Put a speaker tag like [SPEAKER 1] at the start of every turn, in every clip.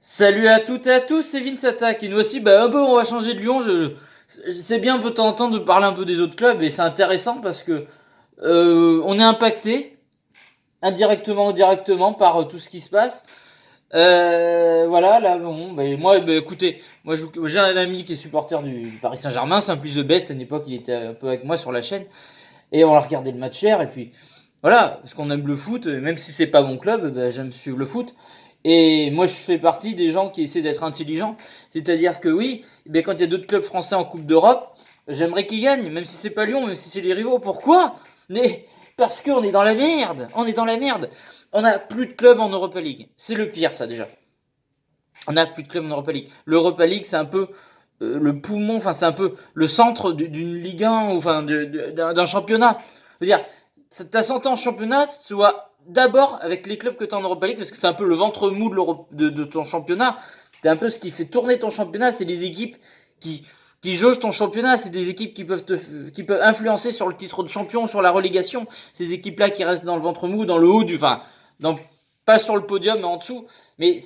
[SPEAKER 1] Salut à toutes et à tous, c'est Vince Attack. Et nous aussi, un peu, on va changer de Lyon. C'est bien un peu de temps en temps de parler un peu des autres clubs et c'est intéressant parce que on est impacté indirectement ou directement par tout ce qui se passe. Voilà, là, bon, moi, écoutez, j'ai un ami qui est supporter du Paris Saint-Germain, Simply The Best. À une époque, il était un peu avec moi sur la chaîne et on a regardé le match hier. Et puis voilà, parce qu'on aime le foot, même si c'est pas mon club, j'aime suivre le foot. Et moi, je fais partie des gens qui essaient d'être intelligents. C'est-à-dire que oui, quand il y a d'autres clubs français en Coupe d'Europe, j'aimerais qu'ils gagnent, même si c'est pas Lyon, même si c'est les rivaux. Pourquoi? Mais parce qu'on est dans la merde. On est dans la merde. On n'a plus de clubs en Europa League. C'est le pire, ça, déjà. On n'a plus de clubs en Europa League. L'Europa League, c'est un peu le poumon, enfin, c'est un peu le centre d'une Ligue 1, ou enfin, d'un championnat. Je veux dire, ta santé en championnat, soit d'abord avec les clubs que tu as en Europa League, parce que c'est un peu le ventre mou de ton championnat. C'est un peu ce qui fait tourner ton championnat, c'est les équipes qui, qui jaugent ton championnat, c'est des équipes qui peuvent influencer sur le titre de champion, sur la relégation. Ces équipes-là qui restent dans le ventre mou, dans le haut enfin, pas sur le podium, mais en dessous. Mais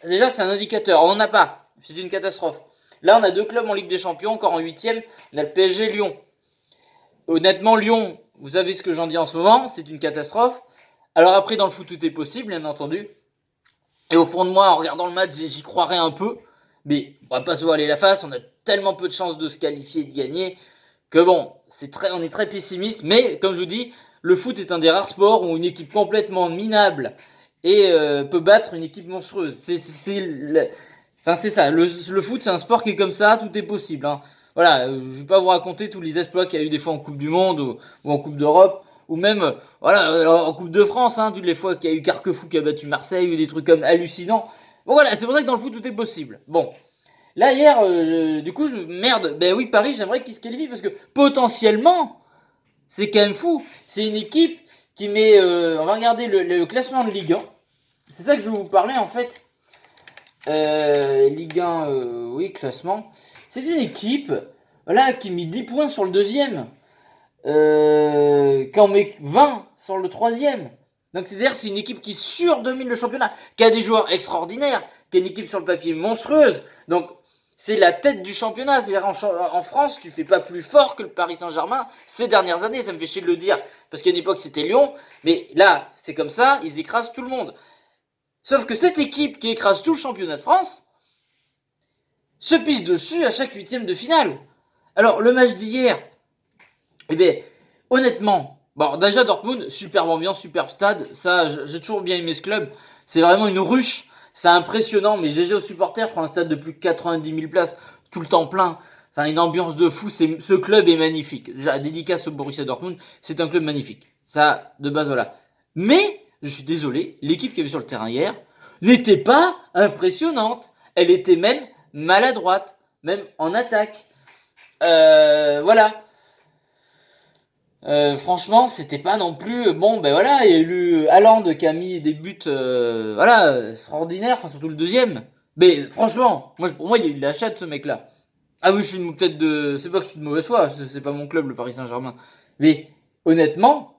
[SPEAKER 1] déjà, c'est un indicateur. On n'en a pas. C'est une catastrophe. Là, on a deux clubs en Ligue des Champions, encore en huitième. On a le PSG Lyon. Honnêtement, Lyon, vous savez ce que j'en dis en ce moment, c'est une catastrophe. Alors après, dans le foot, tout est possible, bien entendu. Et au fond de moi, en regardant le match, j'y croirais un peu. Mais on va pas se voiler la face, on a tellement peu de chances de se qualifier et de gagner que bon, on est très pessimiste. Mais comme je vous dis, le foot est un des rares sports où une équipe complètement minable et peut battre une équipe monstrueuse. Enfin, c'est ça. Le foot, c'est un sport qui est comme ça, tout est possible. Hein. Voilà, je vais pas vous raconter tous les exploits qu'il y a eu des fois en Coupe du Monde ou en Coupe d'Europe, ou même en Coupe de France, hein, toutes les fois qu'il y a eu Carquefou qui a battu Marseille, ou des trucs comme hallucinants. Bon voilà, c'est pour ça que dans le foot, tout est possible. Bon, là hier, merde, ben oui, Paris, j'aimerais qu'il se qualifie parce que potentiellement, c'est quand même fou. C'est une équipe qui met, on va regarder le classement de Ligue 1. C'est ça que je vais vous parler en fait. Ligue 1, oui, classement. C'est une équipe voilà, qui met 10 points sur le deuxième, qui en met 20 sur le troisième. Donc c'est-à-dire c'est une équipe qui surdomine le championnat, qui a des joueurs extraordinaires, qui a une équipe sur le papier monstrueuse. Donc c'est la tête du championnat. C'est-à-dire en France, tu fais pas plus fort que le Paris Saint-Germain ces dernières années. Ça me fait chier de le dire, parce qu'à une époque c'était Lyon, mais là c'est comme ça, ils écrasent tout le monde. Sauf que cette équipe qui écrase tout le championnat de France se pisse dessus à chaque huitième de finale. Alors, le match d'hier, eh bien, honnêtement, bon, déjà Dortmund, superbe ambiance, superbe stade, ça, j'ai toujours bien aimé ce club. C'est vraiment une ruche, c'est impressionnant, mais GG aux supporters, je crois un stade de plus de 90 000 places, tout le temps plein. Enfin, une ambiance de fou, ce club est magnifique. Déjà, dédicace au Borussia Dortmund, c'est un club magnifique. Ça, de base, voilà. Mais, je suis désolé, l'équipe qui avait sur le terrain hier n'était pas impressionnante. Elle était même maladroite, même en attaque. Voilà. Franchement, c'était pas non plus. Bon, ben voilà, il y a eu Haaland qui a mis des buts, voilà, extraordinaires, enfin surtout le deuxième. Mais franchement, pour moi, il a de ce mec-là. Ah oui, je suis peut-être de. C'est pas que je suis de mauvaise foi, c'est pas mon club, le Paris Saint-Germain. Mais honnêtement,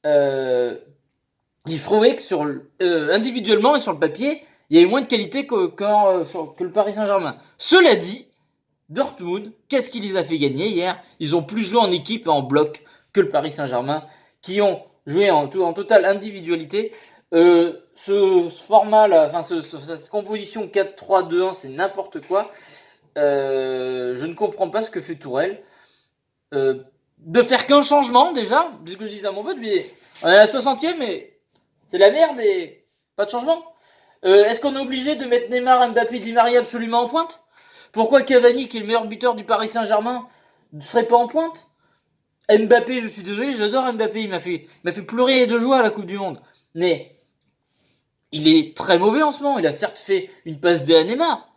[SPEAKER 1] je trouvais que individuellement et sur le papier, il y avait moins de qualité que le Paris Saint-Germain. Cela dit, Dortmund, qu'est-ce qui les a fait gagner hier? Ils ont plus joué en équipe et en bloc que le Paris Saint-Germain, qui ont joué en totale individualité. Ce format là, enfin cette composition 4-3-2-1, c'est n'importe quoi. Je ne comprends pas ce que fait Tourelle. De faire qu'un changement déjà, c'est ce que je disais à mon pote, mais on est à la 60e et c'est la merde et pas de changement. Est-ce qu'on est obligé de mettre Neymar, Mbappé, Di Maria absolument en pointe? Pourquoi Cavani, qui est le meilleur buteur du Paris Saint-Germain, ne serait pas en pointe? Mbappé, je suis désolé, j'adore Mbappé, il m'a fait pleurer de joie à la Coupe du Monde. Mais il est très mauvais en ce moment. Il a certes fait une passe D à Neymar,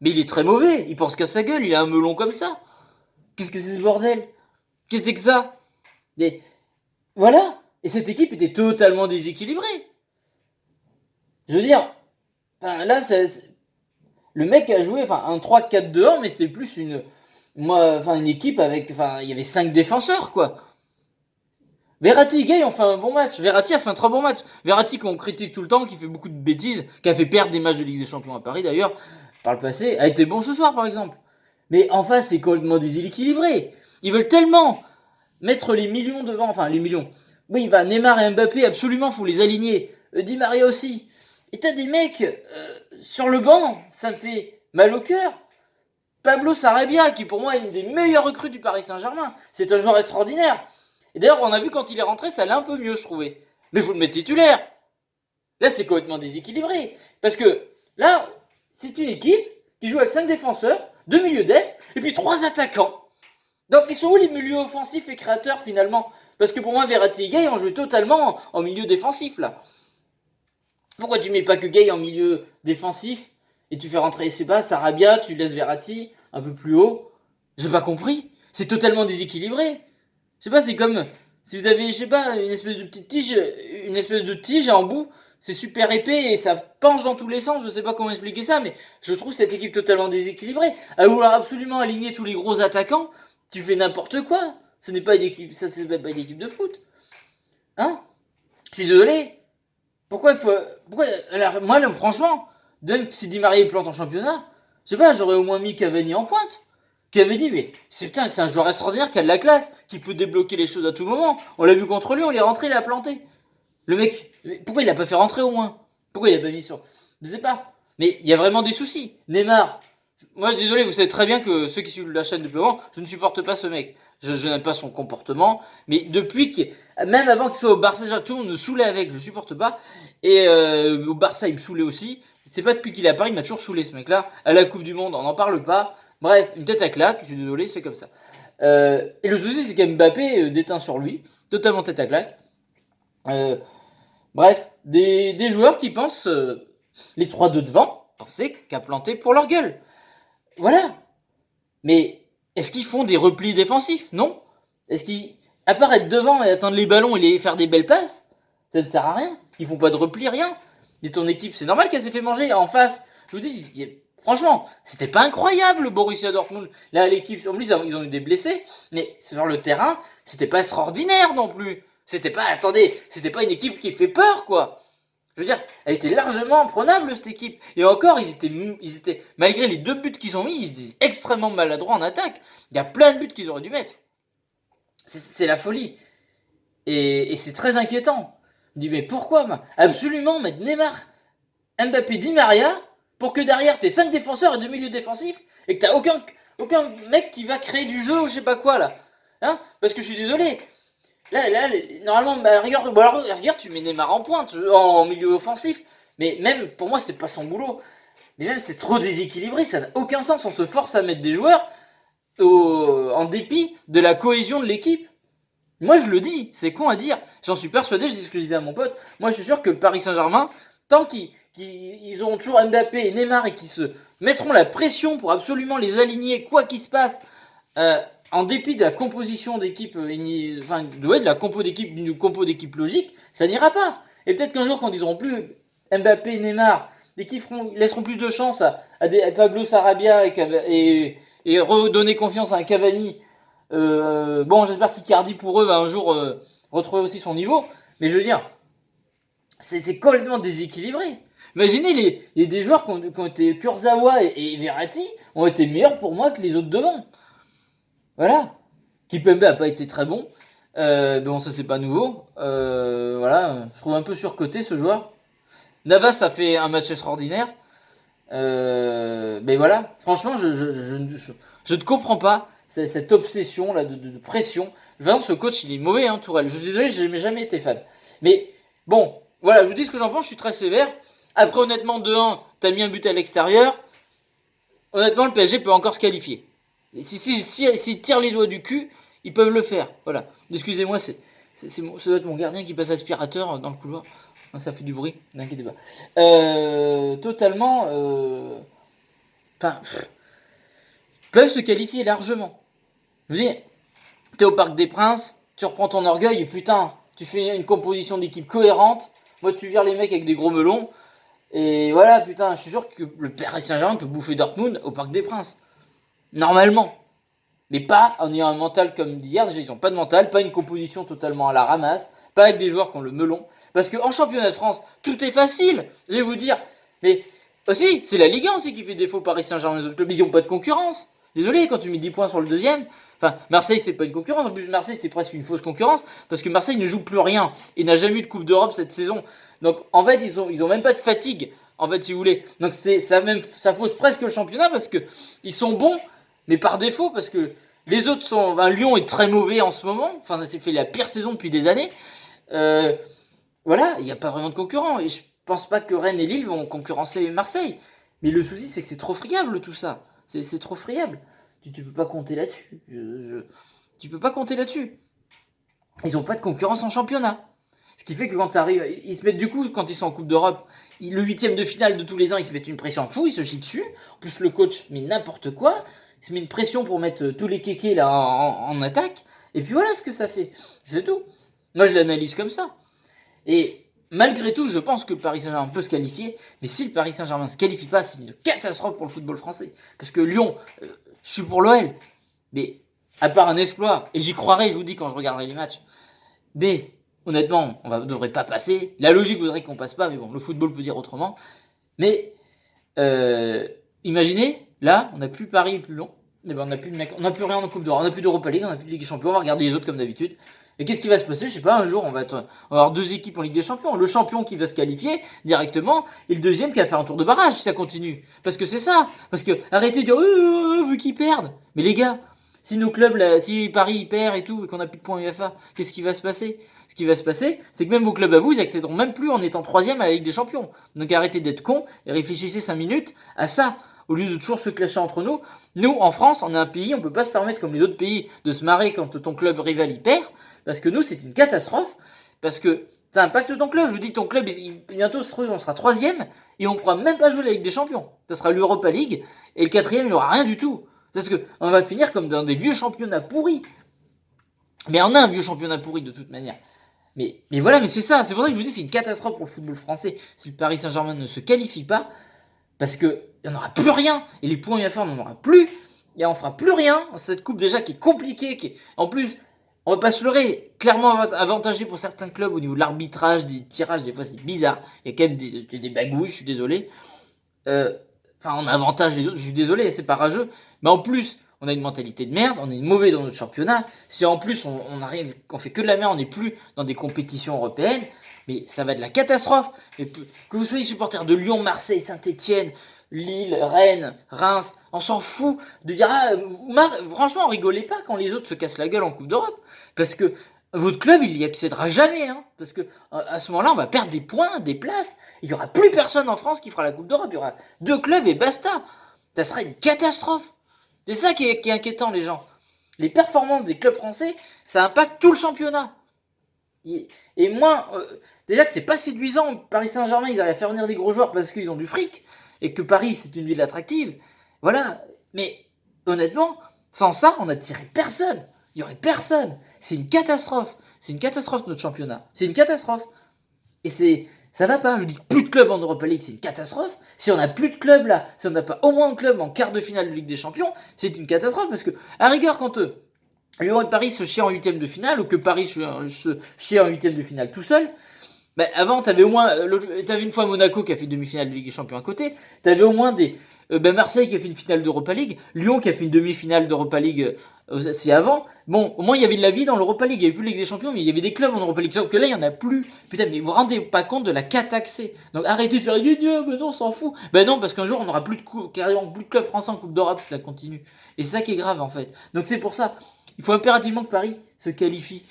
[SPEAKER 1] mais il est très mauvais. Il pense qu'à sa gueule, il a un melon comme ça. Qu'est-ce que c'est ce bordel? Qu'est-ce que c'est que ça? Et voilà. Et cette équipe était totalement déséquilibrée. Je veux dire, là, le mec a joué un 3-4-2-1, mais c'était plus une équipe avec. Enfin, il y avait 5 défenseurs, quoi. Verratti, Gay ont fait un bon match. Verratti a fait un très bon match. Verratti qu'on critique tout le temps, qui fait beaucoup de bêtises, qui a fait perdre des matchs de Ligue des Champions à Paris d'ailleurs, par le passé, a été bon ce soir par exemple. Mais en face, c'est complètement déséquilibré. Ils veulent tellement mettre les millions devant, enfin les millions. Oui, bah Neymar et Mbappé, absolument, faut les aligner. Di Maria aussi. Et t'as des mecs sur le banc, ça me fait mal au cœur. Pablo Sarabia, qui pour moi est une des meilleures recrues du Paris Saint-Germain. C'est un joueur extraordinaire. Et d'ailleurs, on a vu quand il est rentré, ça allait un peu mieux, je trouvais. Mais vous le mettez titulaire. Là, c'est complètement déséquilibré. Parce que là, c'est une équipe qui joue avec 5 défenseurs, 2 milieux def, et puis 3 attaquants. Donc, ils sont où les milieux offensifs et créateurs finalement? Parce que pour moi, Verratti et Gay ont joué totalement en milieu défensif là. Pourquoi tu mets pas que Gay en milieu défensif et tu fais rentrer, je sais pas, Sarabia, tu laisses Verratti un peu plus haut? J'ai pas compris. C'est totalement déséquilibré. Je sais pas, c'est comme si vous avez, je sais pas, une espèce de petite tige, une espèce de tige en bout, c'est super épais et ça penche dans tous les sens. Je sais pas comment expliquer ça, mais je trouve cette équipe totalement déséquilibrée. À vouloir absolument aligner tous les gros attaquants, tu fais n'importe quoi. Ce n'est pas une équipe, ça c'est pas une équipe de foot. Hein? Je suis désolé. Pourquoi il faut. Pourquoi. Alors, moi, là, franchement, même si Di Maria plante en championnat, je sais pas, j'aurais au moins mis Cavani en pointe. Cavani, mais c'est un joueur extraordinaire qui a de la classe, qui peut débloquer les choses à tout moment. On l'a vu contre lui, on est rentré, il a planté. Le mec, pourquoi il l'a pas fait rentrer au moins? Pourquoi il a pas mis sur. Je sais pas. Mais il y a vraiment des soucis. Neymar, moi, désolé, vous savez très bien que ceux qui suivent la chaîne depuis longtemps, je ne supporte pas ce mec. Je n'aime pas son comportement. Mais depuis qu'il. Même avant qu'il soit au Barça, tout le monde me saoulait avec, je ne supporte pas. Et au Barça, il me saoulait aussi. C'est pas depuis qu'il est à Paris, il m'a toujours saoulé ce mec-là. À la Coupe du Monde, on n'en parle pas. Bref, une tête à claque, je suis désolé, c'est comme ça. Et le souci, c'est qu'Mbappé déteint sur lui, totalement tête à claque. Bref, des joueurs qui pensent, les 3 de devant, pensaient qu'à planter pour leur gueule. Voilà. Mais est-ce qu'ils font des replis défensifs? Non. Est-ce qu'ils, à part être devant et atteindre les ballons et les faire des belles passes, ça ne sert à rien. Ils font pas de repli, rien. Mais ton équipe, c'est normal qu'elle s'est fait manger en face. Je vous dis, franchement, c'était pas incroyable le Borussia Dortmund. Là, l'équipe, en plus, ils ont eu des blessés, mais sur le terrain, c'était pas extraordinaire non plus. C'était pas, attendez, c'était pas une équipe qui fait peur, quoi. Je veux dire, elle était largement prenable cette équipe. Et encore, ils étaient malgré les 2 buts qu'ils ont mis, ils étaient extrêmement maladroits en attaque. Il y a plein de buts qu'ils auraient dû mettre. C'est la folie. Et c'est très inquiétant. Je me dis, mais pourquoi absolument mettre Neymar, Mbappé, Di Maria, pour que derrière t'aies 5 défenseurs et 2 milieux défensifs, et que t'as aucun mec qui va créer du jeu ou je sais pas quoi là. Hein? Parce que je suis désolé, là, normalement, bah, regarde, tu mets Neymar en pointe, en milieu offensif. Mais même, pour moi, c'est pas son boulot. Mais même, c'est trop déséquilibré, ça n'a aucun sens. On se force à mettre des joueurs en dépit de la cohésion de l'équipe. Moi, je le dis, c'est con à dire. J'en suis persuadé, je dis ce que je disais à mon pote. Moi, je suis sûr que le Paris Saint-Germain, tant qu'ils auront toujours Mbappé et Neymar et qu'ils se mettront la pression pour absolument les aligner, quoi qu'il se passe, en dépit de la composition d'équipe, de la compo d'équipe, d'une compo d'équipe logique, ça n'ira pas. Et peut-être qu'un jour, quand ils n'auront plus Mbappé et Neymar, et qu'ils laisseront plus de chance à Pablo Sarabia et redonner confiance à un Cavani. Bon, j'espère qu'Icardi pour eux va un jour retrouver aussi son niveau. Mais je veux dire, c'est complètement déséquilibré. Imaginez des joueurs qui ont été Kurzawa et Verratti ont été meilleurs pour moi que les autres devant. Voilà. Kipembe a pas été très bon. Bon, ça c'est pas nouveau. Voilà, je trouve un peu surcoté ce joueur. Navas a fait un match extraordinaire. Mais voilà, franchement, je ne comprends pas cette obsession là de pression. Vraiment, ce coach, il est mauvais, hein, Tourelle. Je suis désolé, je n'ai jamais été fan. Mais bon, voilà, je vous dis ce que j'en pense, je suis très sévère. Après, honnêtement, 2-1, t'as mis un but à l'extérieur. Honnêtement, le PSG peut encore se qualifier. S'ils tirent les doigts du cul, ils peuvent le faire. Voilà. Excusez-moi, ça doit être mon gardien qui passe aspirateur dans le couloir. Ça fait du bruit, n'inquiétez pas. Totalement. Enfin, peuvent se qualifier largement. Je vous dis, t'es au Parc des Princes, tu reprends ton orgueil et putain, tu fais une composition d'équipe cohérente. Moi, tu vires les mecs avec des gros melons. Et voilà, putain, je suis sûr que le Paris Saint-Germain peut bouffer Dortmund au Parc des Princes. Normalement. Mais pas en ayant un mental comme d'hier. Déjà, ils n'ont pas de mental, pas une composition totalement à la ramasse, pas avec des joueurs qui ont le melon. Parce qu'en championnat de France, tout est facile. Je vais vous dire, mais aussi, c'est la Ligue 1 aussi qui fait défaut Paris Saint-Germain et les autres clubs. Ils n'ont pas de concurrence. Désolé, quand tu mets 10 points sur le deuxième. Enfin, Marseille, c'est pas une concurrence. En plus, Marseille, c'est presque une fausse concurrence. Parce que Marseille ne joue plus rien. Et n'a jamais eu de Coupe d'Europe cette saison. Donc, en fait, ils ont même pas de fatigue. En fait, si vous voulez. Donc, ça fausse presque le championnat parce que ils sont bons, mais par défaut. Parce que les autres sont. Enfin, Lyon est très mauvais en ce moment. Enfin, ça s'est fait la pire saison depuis des années. Voilà, il n'y a pas vraiment de concurrents. Et je pense pas que Rennes et Lille vont concurrencer Marseille. Mais le souci, c'est que c'est trop friable tout ça. C'est trop friable. Tu peux pas compter là-dessus. Tu peux pas compter là-dessus. Ils ont pas de concurrence en championnat. Ce qui fait que quand tu arrives, ils se mettent du coup, quand ils sont en Coupe d'Europe, le 8ème de finale de tous les ans, ils se mettent une pression fou, ils se chient dessus. En plus, le coach met n'importe quoi. Il se met une pression pour mettre tous les kékés là en attaque. Et puis voilà ce que ça fait. C'est tout. Moi, je l'analyse comme ça. Et malgré tout, je pense que le Paris Saint-Germain peut se qualifier. Mais si le Paris Saint-Germain ne se qualifie pas, c'est une catastrophe pour le football français. Parce que Lyon, je suis pour l'OL. Mais à part un exploit, et j'y croirai, je vous dis, quand je regarderai les matchs. Mais honnêtement, on ne devrait pas passer. La logique voudrait qu'on passe pas, mais bon, le football peut dire autrement. Mais imaginez, là, on n'a plus Paris plus long. Ben, on n'a plus rien en Coupe d'Europe, on n'a plus d'Europa League, on n'a plus de Ligue des Champions, on va regarder les autres comme d'habitude. Et qu'est-ce qui va se passer? Je sais pas, un jour, on va avoir deux équipes en Ligue des Champions. Le champion qui va se qualifier directement et le deuxième qui va faire un tour de barrage si ça continue. Parce que c'est ça. Parce que arrêtez de dire, veut qu'ils perdent. Mais les gars, si nos clubs, là, si Paris perd et tout, et qu'on n'a plus de points UEFA, qu'est-ce qui va se passer? Ce qui va se passer, c'est que même vos clubs à vous, ils accéderont même plus en étant troisième à la Ligue des Champions. Donc arrêtez d'être cons et réfléchissez 5 minutes à ça. Au lieu de toujours se clasher entre nous. Nous, en France, on est un pays, on peut pas se permettre, comme les autres pays, de se marrer quand ton club rival y perd. Parce que nous, c'est une catastrophe. Parce que ça impacte ton club. Je vous dis, ton club, bientôt, on sera troisième et on ne pourra même pas jouer la Ligue des Champions. Ça sera l'Europa League et le quatrième, il n'aura rien du tout. Parce qu'on va finir comme dans des vieux championnats pourris. Mais on a un vieux championnat pourri de toute manière. Mais voilà, mais c'est ça. C'est pour ça que je vous dis, c'est une catastrophe pour le football français si le Paris Saint-Germain ne se qualifie pas. Parce qu'il n'y en aura plus rien. Et les points UEFA, on n'en aura plus. Et on fera plus rien. Cette coupe déjà qui est compliquée. En plus, on va pas se leurrer, clairement avantagé pour certains clubs au niveau de l'arbitrage, des tirages, des fois c'est bizarre. Il y a quand même des bagouilles, je suis désolé. Enfin, on avantage les autres, je suis désolé, c'est pas rageux. Mais en plus, on a une mentalité de merde, on est mauvais dans notre championnat. Si en plus on arrive, qu'on fait que de la merde, on n'est plus dans des compétitions européennes, mais ça va être de la catastrophe. Et que vous soyez supporter de Lyon, Marseille, Saint-Etienne, Lille, Rennes, Reims, on s'en fout de dire franchement rigolez pas quand les autres se cassent la gueule en Coupe d'Europe parce que votre club il y accédera jamais parce que à ce moment-là on va perdre des points, des places, il y aura plus personne en France qui fera la Coupe d'Europe, il y aura 2 clubs et basta. Ça serait une catastrophe. C'est ça qui est inquiétant les gens. Les performances des clubs français, ça impacte tout le championnat. Et moi déjà que c'est pas séduisant, Paris Saint-Germain ils arrivent à faire venir des gros joueurs parce qu'ils ont du fric. Et que Paris, c'est une ville attractive. Voilà. Mais honnêtement, sans ça, on n'attirait personne. Il n'y aurait personne. C'est une catastrophe. C'est une catastrophe, notre championnat. C'est une catastrophe. Et ça va pas. Je dis plus de clubs en Europa League, c'est une catastrophe. Si on n'a plus de clubs là, si on n'a pas au moins un club en quart de finale de Ligue des Champions, c'est une catastrophe. Parce que, à rigueur, quand Lyon et Paris se chient en 8ème de finale, ou que Paris se chie en 8ème de finale tout seul, bah, avant, t'avais une fois Monaco qui a fait demi-finale de Ligue des Champions à côté. T'avais au moins Marseille qui a fait une finale d'Europa League, Lyon qui a fait une demi-finale d'Europa League c'est avant. Bon, au moins il y avait de la vie dans l'Europa League. Il n'y avait plus de Ligue des Champions, mais il y avait des clubs en Europa League. Sauf que là, il n'y en a plus. Putain, mais vous vous rendez pas compte de la cataxée. Donc arrêtez de faire mais non, on s'en fout. Ben non, parce qu'un jour, on n'aura carrément plus de clubs français en Coupe d'Europe si ça continue. Et c'est ça qui est grave en fait. Donc c'est pour ça. Il faut impérativement que Paris se qualifie.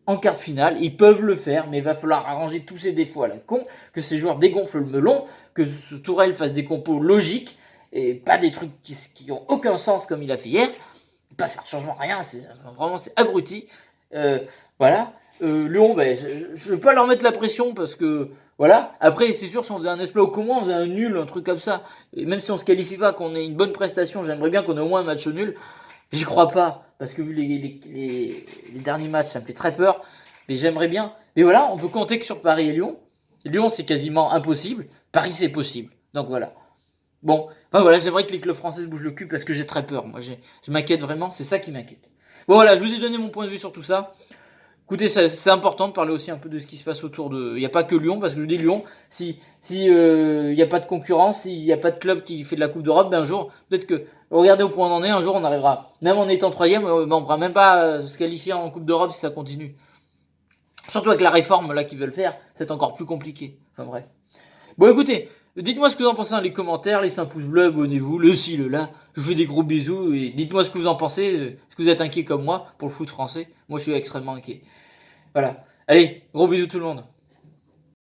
[SPEAKER 1] En quart de finale, ils peuvent le faire, mais il va falloir arranger tous ces défauts à la con, que ces joueurs dégonflent le melon, que Tourelle fasse des compos logiques, et pas des trucs qui ont aucun sens comme il a fait hier, pas faire de changement, rien, vraiment c'est abruti. Voilà. Lyon, je vais pas leur mettre la pression parce que, voilà, après c'est sûr si on faisait un exploit au moins on faisait un nul, un truc comme ça, et même si on se qualifie pas, qu'on ait une bonne prestation, j'aimerais bien qu'on ait au moins un match nul. J'y crois pas, parce que vu les derniers matchs, ça me fait très peur. Mais j'aimerais bien. Mais voilà, on peut compter que sur Paris et Lyon. Lyon, c'est quasiment impossible. Paris, c'est possible. Donc voilà. Bon, enfin voilà, j'aimerais que les clubs français bougent le cul parce que j'ai très peur. Moi, je m'inquiète vraiment, c'est ça qui m'inquiète. Bon voilà, je vous ai donné mon point de vue sur tout ça. Écoutez, c'est important de parler aussi un peu de ce qui se passe autour de. Il n'y a pas que Lyon, parce que je dis Lyon, si il n'y a pas de concurrence, s'il n'y a pas de club qui fait de la Coupe d'Europe, ben un jour, peut-être que, regardez au point où on en est, un jour on arrivera, même en étant troisième, ben, on ne pourra même pas se qualifier en Coupe d'Europe si ça continue. Surtout avec la réforme là qu'ils veulent faire, c'est encore plus compliqué. Enfin bref. Bon écoutez, dites-moi ce que vous en pensez dans les commentaires, laissez un pouce bleu, abonnez-vous, le ci, le là. Je vous fais des gros bisous et dites-moi ce que vous en pensez. Est-ce que vous êtes inquiet comme moi pour le foot français? Moi je suis extrêmement inquiet. Voilà. Allez, gros bisous tout le monde.